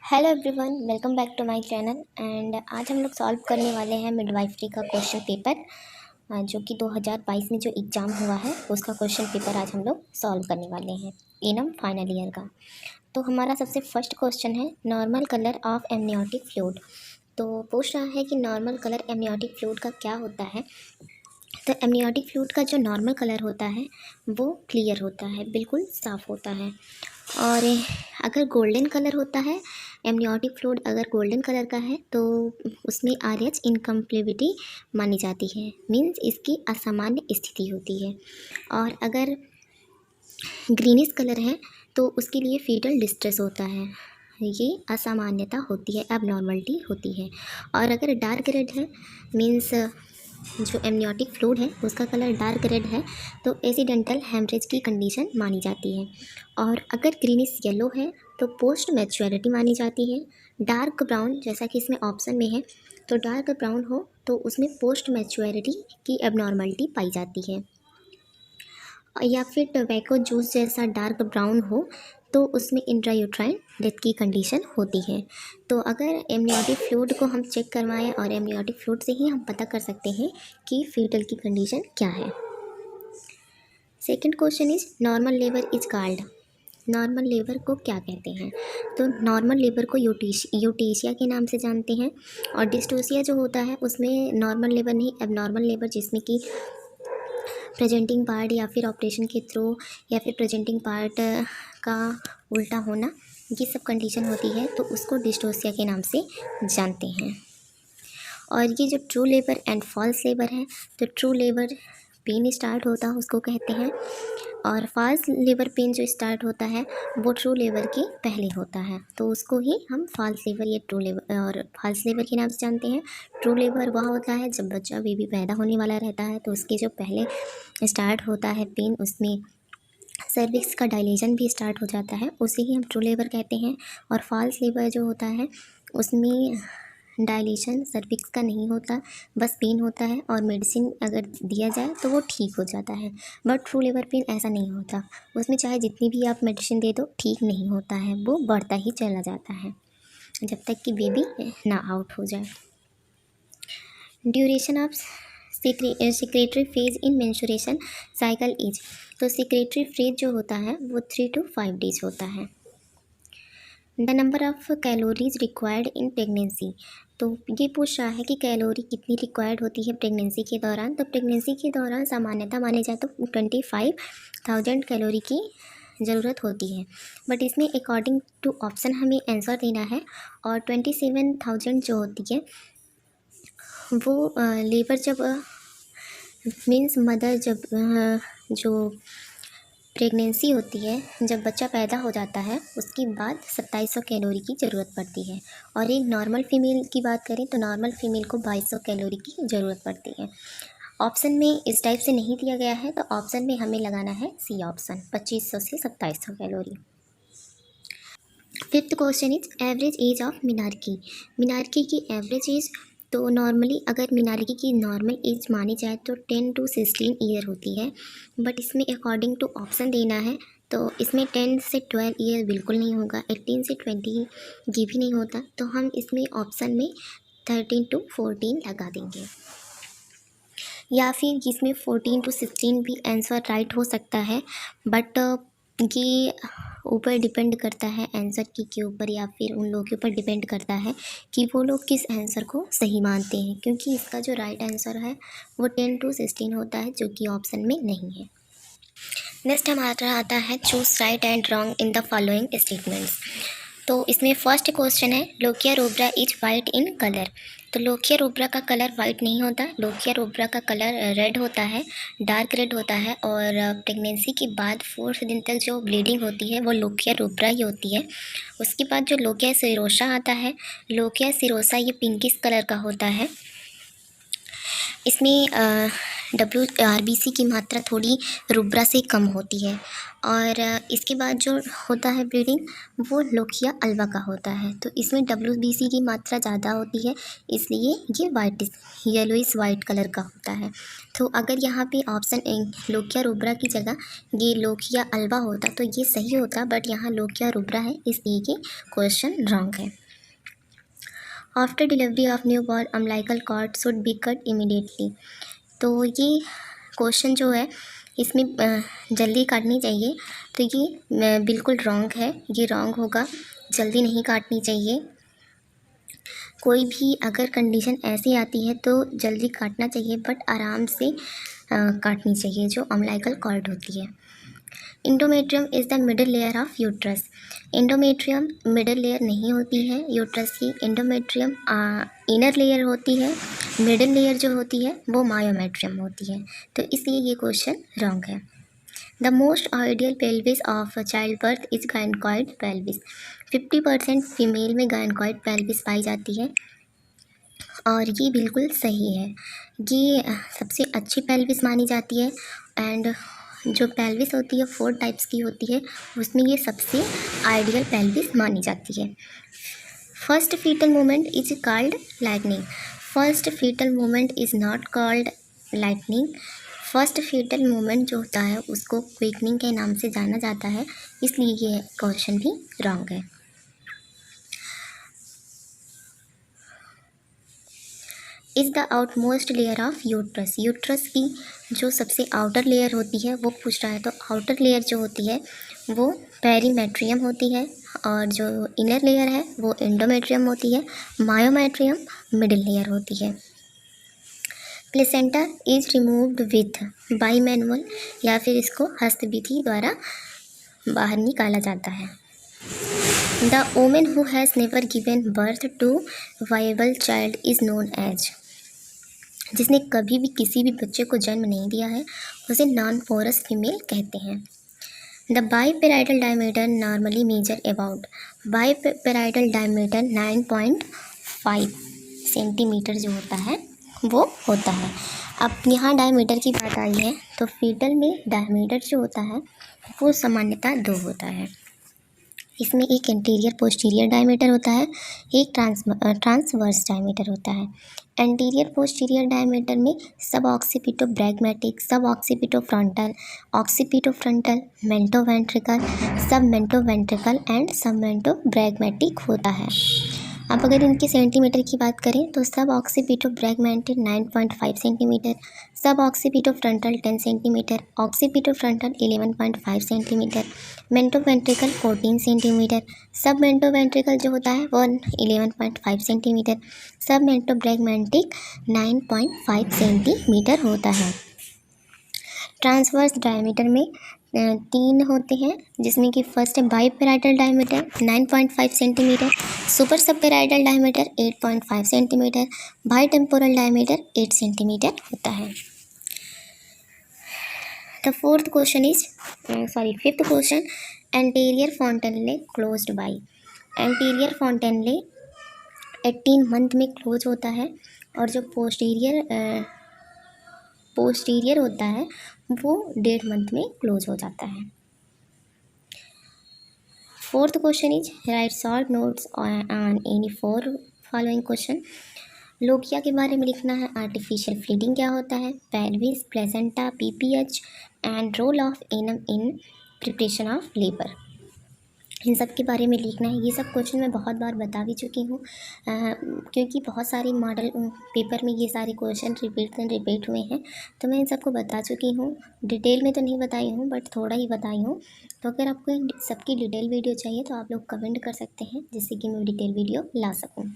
Hello everyone, welcome back to my channel. And आज हम लोग सॉल्व करने वाले हैं मिडवाइफरी का क्वेश्चन पेपर, जो कि 2022 में जो एग्ज़ाम हुआ है उसका क्वेश्चन पेपर आज हम लोग सॉल्व करने वाले हैं एनम फाइनल ईयर का। तो हमारा सबसे फर्स्ट क्वेश्चन है normal colour of amniotic fluid. तो पूछ रहा है कि नॉर्मल कलर एमनियोटिक फ्लूइड का क्या होता है। तो एमनियोटिक फ्लूइड का जो नॉर्मल कलर होता है वो क्लियर होता है, बिल्कुल साफ़ होता है। और अगर गोल्डन कलर होता है, एमनियोटिक फ्लूइड अगर गोल्डन कलर का है तो उसमें आरएच इनकम्प्लेबिलिटी मानी जाती है, मींस इसकी असामान्य स्थिति होती है। और अगर ग्रीनिश कलर है तो उसके लिए फीटल डिस्ट्रेस होता है, ये असामान्यता होती है, एबनॉर्मलिटी होती है। और अगर डार्क रेड है, मींस जो एमनियोटिक फ्लूइड है उसका कलर डार्क रेड है, तो एक्सीडेंटल हेमरेज की कंडीशन मानी जाती है। और अगर ग्रीनिश येलो है तो पोस्ट मैच्योरिटी मानी जाती है। डार्क ब्राउन, जैसा कि इसमें ऑप्शन में है, तो डार्क ब्राउन हो तो उसमें पोस्ट मैच्योरिटी की एबनॉर्मलिटी पाई जाती है। या फिर टोबैको जूस जैसा डार्क ब्राउन हो तो उसमें इंट्रायूट्राइन डेथ की कंडीशन होती है। तो अगर एमनियोटिक फ्लूइड को हम चेक करवाएं और एमनियोटिक फ्लूइड से ही हम पता कर सकते हैं कि फीटल की कंडीशन क्या है। Second question is normal labour is called. Normal labour को क्या कहते हैं? तो नॉर्मल लेबर को यूटेशिया के नाम से जानते हैं। और डिस्टोसिया जो होता है उसमें नॉर्मल लेबर नहीं, एबनॉर्मल लेबर, जिसमें कि प्रेजेंटिंग पार्ट या फिर ऑपरेशन के थ्रू या फिर प्रेजेंटिंग पार्ट का उल्टा होना, ये सब कंडीशन होती है, तो उसको डिस्टोसिया के नाम से जानते हैं। और ये जो true labour and false labour है, तो ट्रू लेबर पेन स्टार्ट होता है उसको कहते हैं, और फॉल्स लेबर पेन जो स्टार्ट होता है वो ट्रू लेबर के पहले होता है, तो उसको ही हम फॉल्स लेबर या ट्रू लेबर और फॉल्स लेबर के नाम से जानते हैं। ट्रू लेबर वह होता है जब बच्चा बेबी पैदा होने वाला रहता है, तो उसके जो पहले स्टार्ट होता है पेन, उसमें सर्विक्स का डायलेशन भी स्टार्ट हो जाता है, उसे ही हम ट्रू लेबर कहते हैं। और फॉल्स लेबर जो होता है उसमें डायलेशन सर्विक्स का नहीं होता, बस पेन होता है, और मेडिसिन अगर दिया जाए तो वो ठीक हो जाता है। बट ट्रू लेबर पेन ऐसा नहीं होता, उसमें चाहे जितनी भी आप मेडिसिन दे दो ठीक नहीं होता है, वो बढ़ता ही चला जाता है जब तक कि बेबी ना आउट हो जाए। Duration of secretary phase in menstruation cycle is. तो सिक्रेटरी फेज जो होता है वो 3 to 5 डेज होता है। The number of calories required in pregnancy. तो ये पूछ रहा है कि कैलोरी कितनी रिक्वायर्ड होती है प्रेगनेंसी के दौरान। तो प्रेगनेंसी के दौरान सामान्यतः माने जाए तो 25,000 कैलोरी की ज़रूरत होती है, बट इसमें अकॉर्डिंग टू ऑप्शन हमें आंसर देना है। और 27,000 जो होती है वो लेबर जब मीन्स मदर जब जो प्रेगनेंसी होती है, जब बच्चा पैदा हो जाता है उसके बाद 2700 कैलोरी की ज़रूरत पड़ती है। और एक नॉर्मल फीमेल की बात करें तो नॉर्मल फीमेल को 2200 कैलोरी की ज़रूरत पड़ती है। ऑप्शन में इस टाइप से नहीं दिया गया है, तो ऑप्शन में हमें लगाना है सी ऑप्शन, 2500 से 2700 calorie. Fifth question is average age of menarche. Menarche की एवरेज एज, तो नॉर्मली अगर मिनार्की की नॉर्मल एज मानी जाए तो 10 to 16 ईयर होती है, बट इसमें अकॉर्डिंग टू ऑप्शन देना है, तो इसमें 10 से 12 ईयर बिल्कुल नहीं होगा, 18 से 20 ये भी नहीं होता, तो हम इसमें ऑप्शन में 13 to 14 लगा देंगे। या फिर इसमें 14 to 16 भी आंसर राइट हो सकता है, बट ये ऊपर डिपेंड करता है आंसर की के ऊपर, या फिर उन लोगों के ऊपर डिपेंड करता है कि वो लोग किस आंसर को सही मानते हैं, क्योंकि इसका जो राइट आंसर है वो 10 to 16 होता है, जो कि ऑप्शन में नहीं है। नेक्स्ट हमारा आता है choose right and wrong in the following statements. तो इसमें फर्स्ट क्वेश्चन है lochia rubra is white in colour. तो लोकिया रूब्रा का कलर वाइट नहीं होता, लोकिया रूब्रा का कलर रेड होता है, डार्क रेड होता है। और प्रेगनेंसी के बाद 4 दिन तक जो ब्लीडिंग होती है वो लोकिया रूब्रा ही होती है। उसके बाद जो लोकिया सिरोसा आता है, लोकिया सिरोसा ये पिंकिश कलर का होता है। इसमें WRBC की मात्रा थोड़ी रुब्रा से कम होती है और इसके बाद जो होता है ब्लीडिंग वो लोकिया अल्वा का होता है। तो इसमें WBC की मात्रा ज़्यादा होती है, इसलिए ये वाइट येलोइस वाइट कलर का होता है। तो अगर यहाँ पे ऑप्शन ए लोकिया रुब्रा की जगह ये लोकिया अल्वा होता तो ये सही होता, बट यहाँ लोकिया रुब्रा है, इसलिए ये क्वेश्चन रॉन्ग है। After delivery of newborn umbilical cord should be cut immediately. तो ये क्वेश्चन जो है इसमें जल्दी काटनी चाहिए, तो ये बिल्कुल रॉन्ग है, ये रॉन्ग होगा, जल्दी नहीं काटनी चाहिए। कोई भी अगर कंडीशन ऐसी आती है तो जल्दी काटना चाहिए, बट आराम से काटनी चाहिए जो अम्बिलिकल कॉर्ड होती है। Endometrium is the middle layer of uterus. Endometrium middle layer नहीं होती है यूट्रस की, इंडोमेट्रियम इनर लेयर होती है। मिडिल लेयर जो होती है वो मायोमेट्रियम होती है, तो इसलिए ये क्वेश्चन रॉन्ग है। The most ideal pelvis of child birth is gynaecoid pelvis. 50% female में गायनकॉइड पेल्विस पाई जाती है और ये बिल्कुल सही है। ये सबसे अच्छी पेल्विस मानी जाती है एंड जो पेल्विस होती है 4 टाइप्स की होती है, उसमें ये सबसे आइडियल पेल्विस मानी जाती है। First fetal movement is called lightning. First fetal movement is not called lightning. First fetal movement जो होता है उसको क्विकनिंग के नाम से जाना जाता है, इसलिए ये क्वेश्चन भी रॉन्ग है। Is the outmost layer of uterus. Uterus की जो सबसे आउटर लेयर होती है वो पूछ रहा है, तो आउटर लेयर जो होती है वो पेरीमेट्रियम होती है और जो इनर लेयर है वो एंडोमेट्रियम होती है। मायोमेट्रियम मिडिल लेयर होती है। Placenta is removed with by manual, या फिर इसको हस्तविधि द्वारा बाहर निकाला जाता है। The women who has never given birth to viable child is known as. जिसने कभी भी किसी भी बच्चे को जन्म नहीं दिया है उसे नॉन पोरस फीमेल कहते हैं। The biparietal diameter normally measure about. Biparietal diameter 9.5 centimetre जो होता है वो होता है। अब यहाँ डायमीटर की बात आई है तो फीटल में डायमीटर जो होता है वो सामान्यतः 2 होता है। इसमें एक एंटीरियर पोस्टीरियर डायमीटर होता है, एक ट्रांसवर्स डायमीटर होता है। एंटीरियर पोस्टीरियर डायमीटर में सब occipito bregmatic, sub occipito frontal, occipito frontal, mento ventricle, sub mento ventricle and सब मेंटो ब्रैगमेटिक होता है। अब अगर इनके सेंटीमीटर की बात करें तो sub occipito bregmatic 9.5 centimetre, sub occipito frontal 10 centimetre, occipito frontal 11.5 centimetre, mento ventricle 14 centimetre, sub mento ventricle जो होता है वो 11.5 सेंटीमीटर, सब मेंटो ब्रैगमेटिक 9.5 सेंटीमीटर होता है। ट्रांसवर्स डायमीटर में 3 होते हैं, जिसमें कि फर्स्ट है biparietal diameter 9.5 centimetre, super subparietal diameter 8.5 centimetre, bitemporal diameter 8 centimetre होता है। The fifth question, anterior fontanelle closed by. Anterior fontanelle 18 month में क्लोज होता है और जो पोस्टीरियर होता है वो 1.5 मंथ में क्लोज हो जाता है। Fourth question is right short notes on any 4 following question. Lochia के बारे में लिखना है। आर्टिफिशियल फीडिंग क्या होता है, pelvis, placenta, PPH and role of annum in preparation of labour, इन सब के बारे में लिखना है। ये सब क्वेश्चन मैं बहुत बार बता भी चुकी हूँ, क्योंकि बहुत सारी मॉडल पेपर में ये सारे क्वेश्चन रिपीट हुए हैं, तो मैं इन सबको बता चुकी हूँ। डिटेल में तो नहीं बताई हूँ बट थोड़ा ही बताई हूँ। तो अगर आपको इन सबकी डिटेल वीडियो चाहिए तो आप लोग कमेंट कर सकते हैं, जिससे कि मैं डिटेल वीडियो ला सकूँ।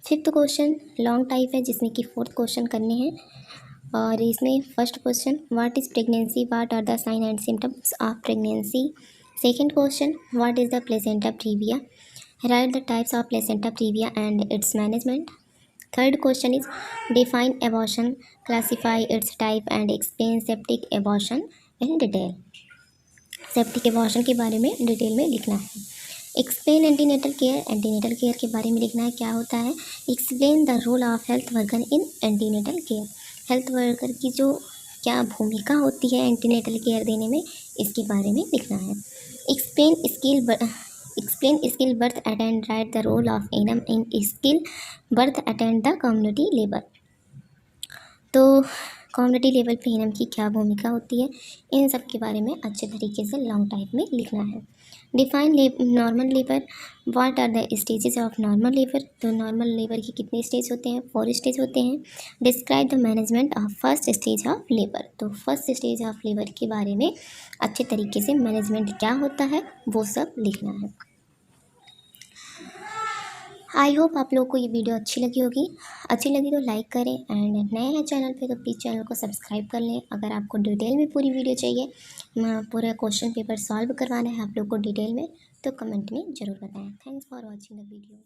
फिफ्थ क्वेश्चन लॉन्ग टाइप है, जिसमें कि 4th क्वेश्चन करने हैं और इसमें first question what is pregnancy, what are the sign and symptoms of pregnancy. Second question what is the placenta previa, write the types of placenta previa and its management. Third question is define abortion, classify its type and explain septic abortion in detail. Septic abortion के बारे में detail में लिखना है। Explain antenatal care, antenatal care के बारे में लिखना है, क्या होता है। Explain the role of health worker in antenatal care, health worker की जो क्या भूमिका होती है एंटीनेटल केयर देने में, इसके बारे में लिखना है। Explain skill birth attend, write the role of annum in skill birth attend the community level. तो कम्युनिटी लेवल पे एनम की क्या भूमिका होती है, इन सब के बारे में अच्छे तरीके से लॉन्ग टाइप में लिखना है। Define normal labour, what are the stages of normal labour, तो नॉर्मल लेबर के कितने स्टेज होते हैं, 4 स्टेज होते हैं। Describe the management of first stage of labour, तो फर्स्ट स्टेज ऑफ लेबर के बारे में अच्छे तरीके से मैनेजमेंट क्या होता है वो सब लिखना है। आई होप आप लोगों को ये वीडियो अच्छी लगी होगी। अच्छी लगी तो लाइक करें, एंड नए हैं चैनल पे तो प्लीज़ चैनल को सब्सक्राइब कर लें। अगर आपको डिटेल में पूरी वीडियो चाहिए, पूरा क्वेश्चन पेपर सॉल्व करवाना है आप लोग को डिटेल में, तो कमेंट में ज़रूर बताएं। Thanks for watching the video.